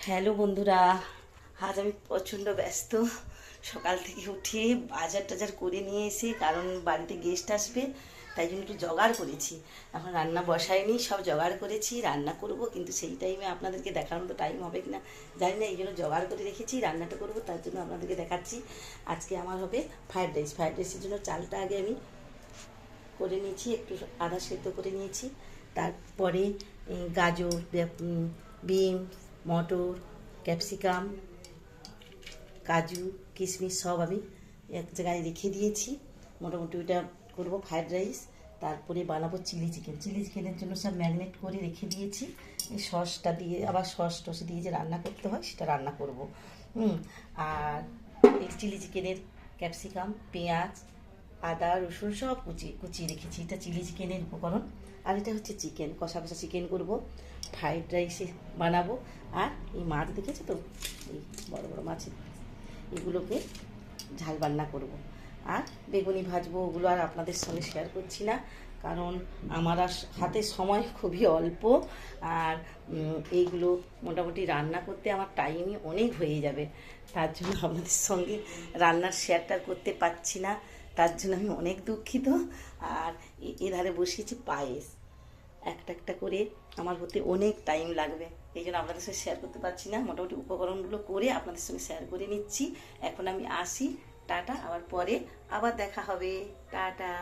Hello বন্ধুরা, আজ আমি প্রচণ্ড ব্যস্ত। সকাল থেকে উঠে বাজার টাজার করে নিয়ে এসে, কারণ বাড়িতে গেস্ট আসবে, তাই জন্য একটু জোগাড় করেছি। এখন রান্না বসাইনি, সব জোগাড় করেছি, রান্না করব, কিন্তু সেই টাইমে আপনাদেরকে দেখার মতো টাইম হবে কি না জানি না, এই জন্য জোগাড় করে রেখেছি, রান্নাটা করব, তার জন্য আপনাদেরকে দেখাচ্ছি। আজকে আমার হবে ফ্রায়েড রাইস। ফ্রায়েড রাইসের জন্য চালটা আগে আমি করে নিয়েছি, একটু আদা সেদ্ধ করে নিয়েছি। তারপরে গাজর, বিন, মটর, ক্যাপসিকাম, কাজু, কিশমিশ সব আমি এক জায়গায় রেখে দিয়েছি। মোটামুটি ওইটা করবো ফ্রায়েড রাইস। তারপরে বানাবো চিলি চিকেন। চিলি চিকেনের জন্য সব ম্যারিনেট করে রেখে দিয়েছি। এই সসটা দিয়ে, আবার সস টস দিয়ে যে রান্না করতে হয় সেটা রান্না করব। আর এই চিলি চিকেনের ক্যাপসিকাম, পেঁয়াজ, আদা, রসুন সব কুচিয়ে রেখেছি। এটা চিলি চিকেনের উপকরণ। আর এটা হচ্ছে চিকেন, কষা কষা চিকেন করব, ফ্রাইড রাইসে বানাবো। আর এই মাছ দেখেছো তো, এই বড় বড় মাছ, এগুলোকে ঝাল রান্না করব। আর বেগুনি ভাজবো, ওগুলো আর আপনাদের সঙ্গে শেয়ার করছি না, কারণ আমার আর হাতে সময় খুবই অল্প। আর এইগুলো মোটামুটি রান্না করতে আমার টাইমই অনেক হয়ে যাবে, তার জন্য আপনাদের সঙ্গে রান্নার শেয়ারটা করতে পারছি না, তার জন্য আমি অনেক দুঃখিত। আর এধারে বসিয়েছি পায়েস, একটা একটা করে আমার হতে অনেক টাইম লাগবে, এই জন্য আপনাদের সঙ্গে শেয়ার করতে পারছি না। মোটামুটি উপকরণগুলো করে আপনাদের সঙ্গে শেয়ার করে নিচ্ছি। এখন আমি আসি, টাটা, আবার পরে আবার দেখা হবে, টাটা।